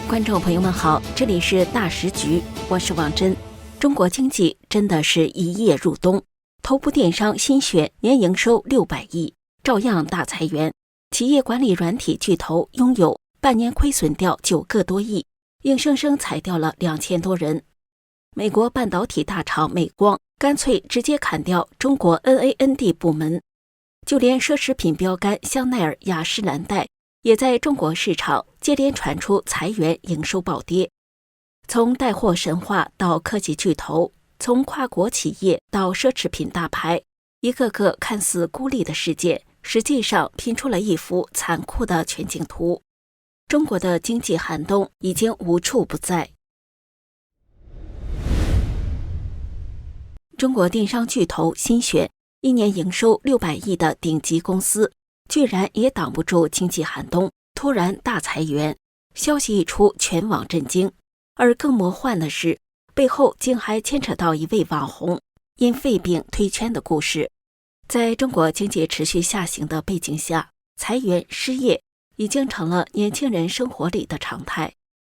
观众朋友们好，这里是大时局，我是王珍。中国经济真的是一夜入冬，头部电商新选年营收600亿，照样大裁员。企业管理软体巨头拥有半年亏损掉9个多亿，硬生生裁掉了2000多人。美国半导体大厂美光干脆直接砍掉中国 NAND 部门，就连奢侈品标杆香奈儿、雅诗兰黛也在中国市场接连传出裁员、营收暴跌。从带货神话到科技巨头，从跨国企业到奢侈品大牌，一个个看似孤立的事件，实际上拼出了一幅残酷的全景图。中国的经济寒冬已经无处不在。中国电商巨头新选一年营收600亿的顶级公司，居然也挡不住经济寒冬，突然大裁员，消息一出，全网震惊。而更魔幻的是，背后竟还牵扯到一位网红因肺病退圈的故事。在中国经济持续下行的背景下，裁员失业已经成了年轻人生活里的常态。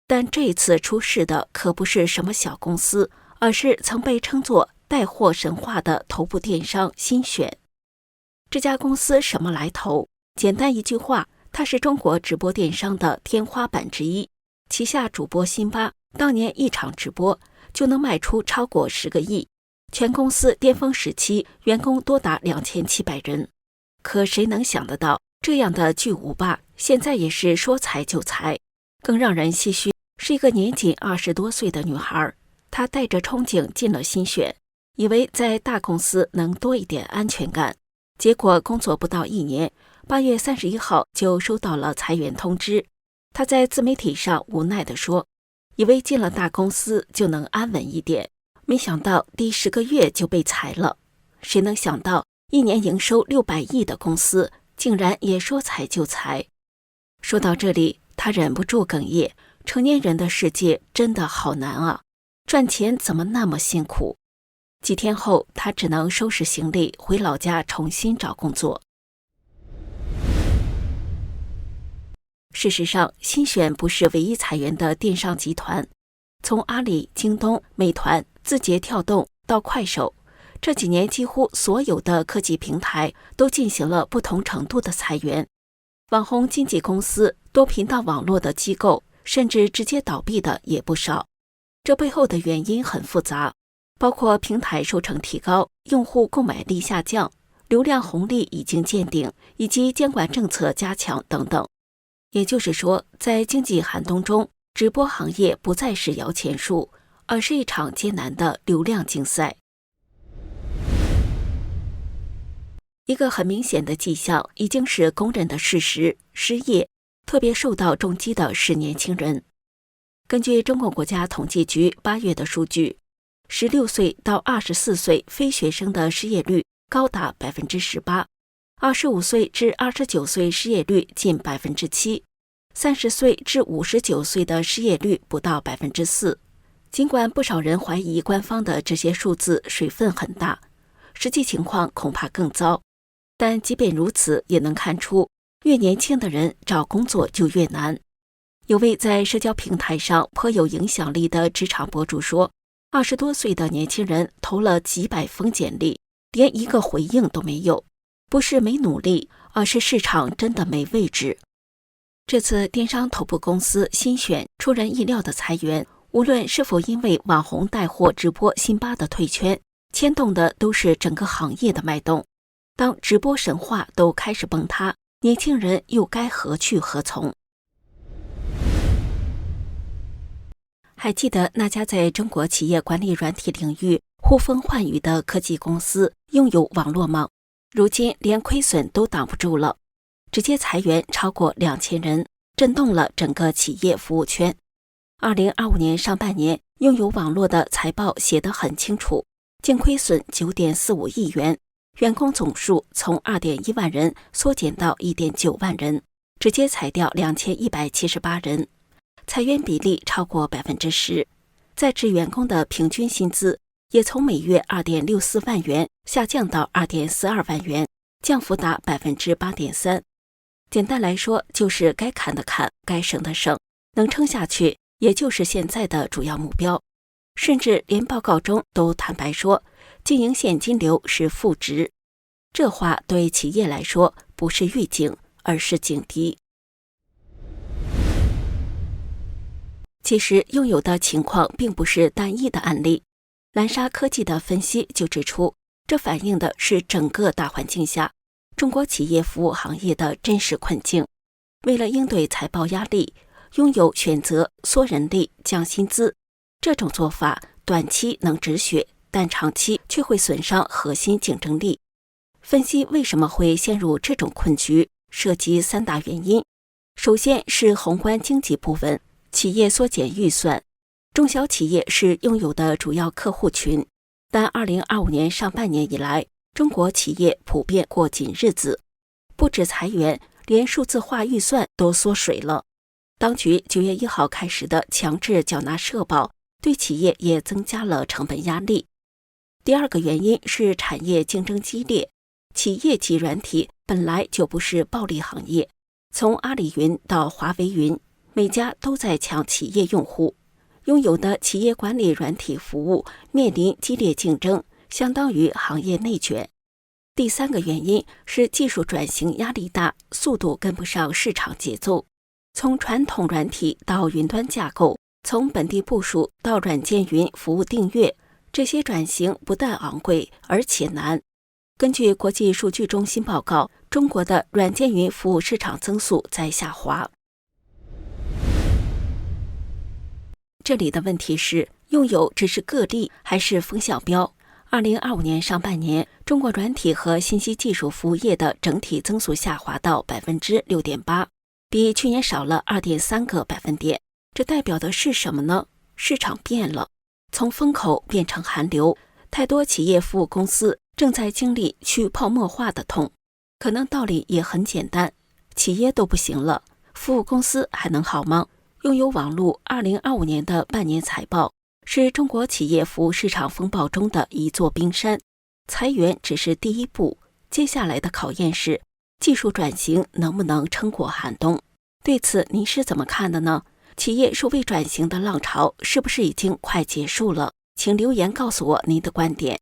但这次出事的可不是什么小公司，而是曾被称作带货神话的头部电商新选。这家公司什么来头？简单一句话，它是中国直播电商的天花板之一。旗下主播辛巴当年一场直播就能卖出超过10个亿，全公司巅峰时期员工多达2700人。可谁能想得到，这样的巨无霸现在也是说裁就裁。更让人唏嘘是一个年仅20多岁的女孩，她带着憧憬进了新选，以为在大公司能多一点安全感，结果工作不到1年，8月31号就收到了裁员通知。他在自媒体上无奈地说，以为进了大公司就能安稳一点，没想到第10个月就被裁了。谁能想到一年营收600亿的公司竟然也说裁就裁。说到这里，他忍不住哽咽，成年人的世界真的好难啊，赚钱怎么那么辛苦。几天后，他只能收拾行李回老家重新找工作。事实上，新选不是唯一裁员的电商集团，从阿里、京东、美团、字节跳动到快手，这几年几乎所有的科技平台都进行了不同程度的裁员。网红经纪公司、多频道网络的机构，甚至直接倒闭的也不少。这背后的原因很复杂，包括平台收成提高、用户购买力下降、流量红利已经见顶，以及监管政策加强等等。也就是说，在经济寒冬中，直播行业不再是摇钱树，而是一场艰难的流量竞赛。一个很明显的迹象已经是公认的事实，失业，特别受到重击的是年轻人。根据中共国家统计局8月的数据，16岁到24岁非学生的失业率高达18%，25岁至29岁失业率近7%，30岁至59岁的失业率不到4%。尽管不少人怀疑官方的这些数字水分很大，实际情况恐怕更糟。但即便如此，也能看出越年轻的人找工作就越难。有位在社交平台上颇有影响力的职场博主说，20多岁的年轻人投了几百封简历，连一个回应都没有。不是没努力，而是市场真的没位置。这次电商头部公司新选出人意料的裁员，无论是否因为网红带货直播辛巴的退圈，牵动的都是整个行业的脉动。当直播神话都开始崩塌，年轻人又该何去何从？还记得那家在中国企业管理软体领域呼风唤雨的科技公司拥有网络吗？如今连亏损都挡不住了，直接裁员超过2000人，震动了整个企业服务圈。2025年上半年，拥有网络的财报写得很清楚，净亏损9.45亿元，员工总数从2.1万人缩减到1.9万人，直接裁掉2178人，裁员比例超过10%。在职员工的平均薪资也从每月2.64万元下降到2.42万元，降幅达8.3%。简单来说，就是该砍的砍，该省的省，能撑下去也就是现在的主要目标。甚至连报告中都坦白说，经营现金流是负值。这话对企业来说不是预警，而是警笛。其实拥有的情况并不是单一的案例，蓝鲨科技的分析就指出，这反映的是整个大环境下中国企业服务行业的真实困境。为了应对财报压力，拥有选择缩人力、降薪资，这种做法短期能止血，但长期却会损伤核心竞争力。分析为什么会陷入这种困局，涉及3大原因。首先是宏观经济不稳，企业缩减预算。中小企业是拥有的主要客户群，但2025年上半年以来，中国企业普遍过紧日子，不止裁员，连数字化预算都缩水了。当局9月1号开始的强制缴纳社保，对企业也增加了成本压力。第二个原因是产业竞争激烈，企业级软体本来就不是暴利行业，从阿里云到华为云，每家都在抢企业用户，拥有的企业管理软体服务面临激烈竞争，相当于行业内卷。第三个原因是技术转型压力大，速度跟不上市场节奏。从传统软体到云端架构，从本地部署到软件云服务订阅，这些转型不但昂贵，而且难。根据国际数据中心报告，中国的软件云服务市场增速在下滑。这里的问题是，拥有只是个例还是风向标？2025年上半年，中国软体和信息技术服务业的整体增速下滑到 6.8%， 比去年少了 2.3个百分点。这代表的是什么呢？市场变了，从风口变成寒流，太多企业服务公司正在经历去泡沫化的痛。可能道理也很简单，企业都不行了，服务公司还能好吗？拥有网络2025年的半年财报，是中国企业服务市场风暴中的一座冰山。裁员只是第一步，接下来的考验是技术转型能不能撑过寒冬。对此您是怎么看的呢？企业数位转型的浪潮是不是已经快结束了？请留言告诉我您的观点。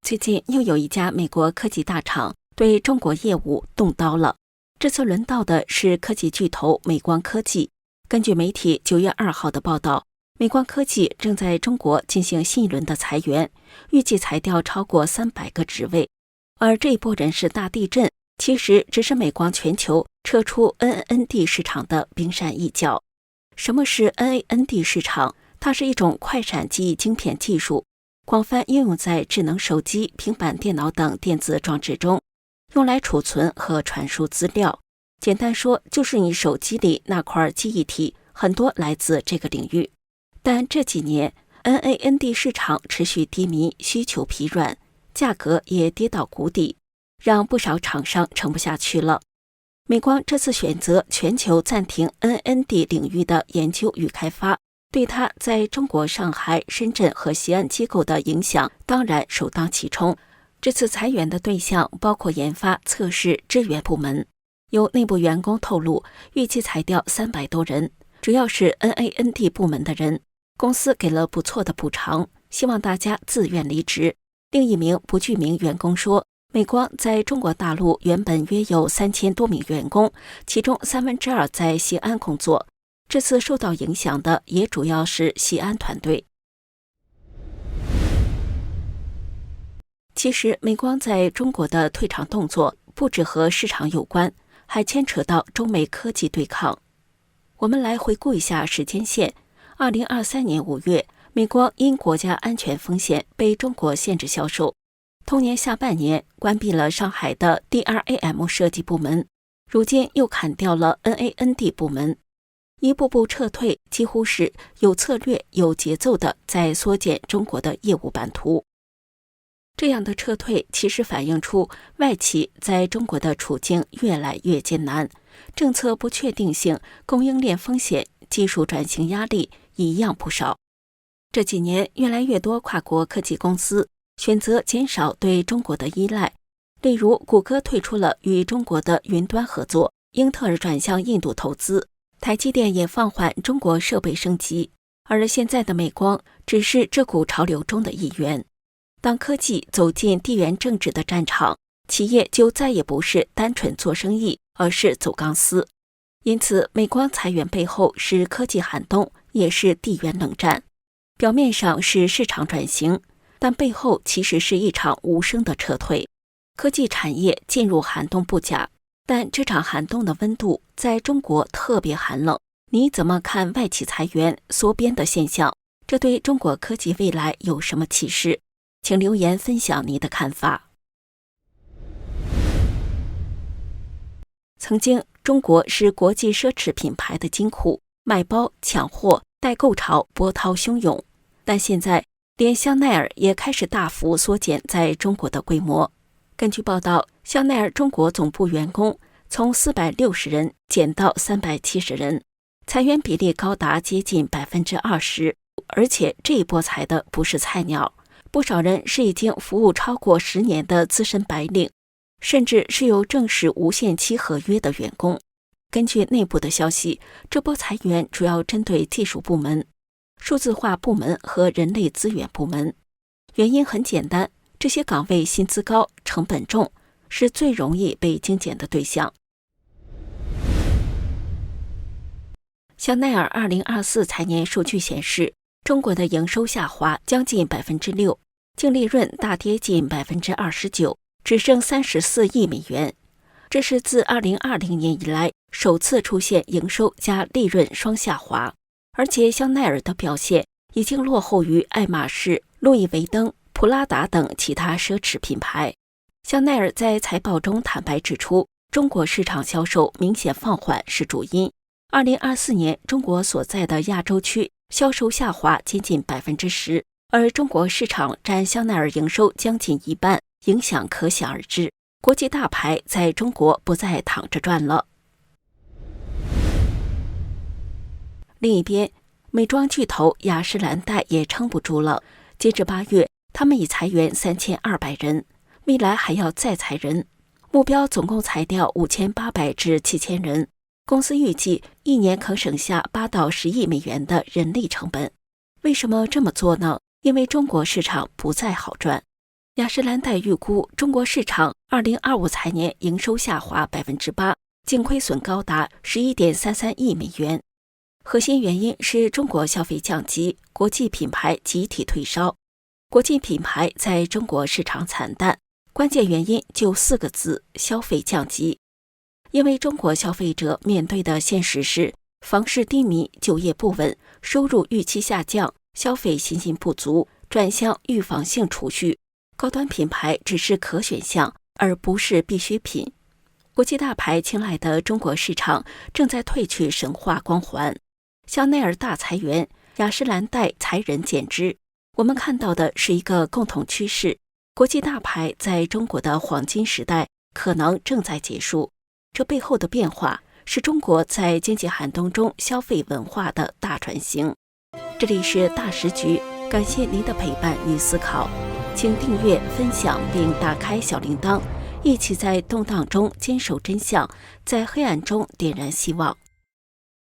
最近又有一家美国科技大厂对中国业务动刀了，这次轮到的是科技巨头美光科技。根据媒体9月2号的报道，美光科技正在中国进行新一轮的裁员，预计裁掉超过300个职位。而这一波人事大地震，其实只是美光全球撤出 NAND 市场的冰山一角。什么是 NAND 市场？它是一种快闪记忆晶片技术，广泛应用在智能手机、平板电脑等电子装置中，用来储存和传输资料。简单说，就是你手机里那块记忆体，很多来自这个领域。但这几年 NAND 市场持续低迷，需求疲软，价格也跌到谷底，让不少厂商撑不下去了。美光这次选择全球暂停 NAND 领域的研究与开发，对它在中国上海、深圳和西安机构的影响当然首当其冲。这次裁员的对象包括研发、测试、支援部门。有内部员工透露，预计裁掉300多人，主要是 NAND 部门的人。公司给了不错的补偿，希望大家自愿离职。另一名不具名员工说，美光在中国大陆原本约有3000多名员工，其中2/3在西安工作，这次受到影响的也主要是西安团队。其实美光在中国的退场动作不只和市场有关，还牵扯到中美科技对抗。我们来回顾一下时间线。2023年5月，美光因国家安全风险被中国限制销售。同年下半年关闭了上海的 DRAM 设计部门，如今又砍掉了 NAND 部门，一步步撤退，几乎是有策略、有节奏的在缩减中国的业务版图。这样的撤退其实反映出外企在中国的处境越来越艰难，政策不确定性、供应链风险、技术转型压力一样不少。这几年越来越多跨国科技公司选择减少对中国的依赖，例如谷歌退出了与中国的云端合作，英特尔转向印度投资，台积电也放缓中国设备升级，而现在的美光只是这股潮流中的一员。当科技走进地缘政治的战场，企业就再也不是单纯做生意，而是走钢丝。因此，美光裁员背后是科技寒冬，也是地缘冷战。表面上是市场转型，但背后其实是一场无声的撤退。科技产业进入寒冬不假，但这场寒冬的温度在中国特别寒冷。你怎么看外企裁员缩编的现象？这对中国科技未来有什么启示？请留言分享你的看法。曾经，中国是国际奢侈品牌的金库，买包、抢货、代购潮波涛汹涌。但现在，连香奈儿也开始大幅缩减在中国的规模。根据报道，香奈儿中国总部员工从460人减到370人，裁员比例高达接近20%。而且这一波裁的不是菜鸟，不少人是已经服务超过10年的资深白领，甚至是有正式无限期合约的员工。根据内部的消息，这波裁员主要针对技术部门、数字化部门和人力资源部门。原因很简单，这些岗位薪资高、成本重，是最容易被精简的对象。香奈儿2024财年数据显示，中国的营收下滑将近6%，净利润大跌近29%，只剩34亿美元。这是自2020年以来首次出现营收加利润双下滑。而且香奈儿的表现已经落后于爱马仕、路易威登、普拉达等其他奢侈品牌。香奈儿在财报中坦白指出，中国市场销售明显放缓是主因。2024年，中国所在的亚洲区销售下滑接近10%，而中国市场占香奈儿营收将近一半，影响可想而知。国际大牌在中国不再躺着赚了。另一边，美妆巨头雅诗兰黛也撑不住了。截至8月，他们已裁员3200人，未来还要再裁人，目标总共裁掉5800至7000人。公司预计一年可省下8到10亿美元的人力成本。为什么这么做呢？因为中国市场不再好赚。雅诗兰黛预估中国市场2025财年营收下滑8%，净亏损高达11.33亿美元。核心原因是中国消费降级，国际品牌集体退烧。国际品牌在中国市场惨淡，关键原因就4个字：消费降级。因为中国消费者面对的现实是房市低迷、就业不稳、收入预期下降、消费信心不足，转向预防性储蓄。高端品牌只是可选项，而不是必需品。国际大牌青睐的中国市场正在褪去神话光环。香奈儿大裁员，雅诗兰黛裁人减资。我们看到的是一个共同趋势：国际大牌在中国的黄金时代可能正在结束。这背后的变化是中国在经济寒冬中消费文化的大转型。这里是大时局，感谢您的陪伴与思考，请订阅、分享并打开小铃铛，一起在动荡中坚守真相，在黑暗中点燃希望。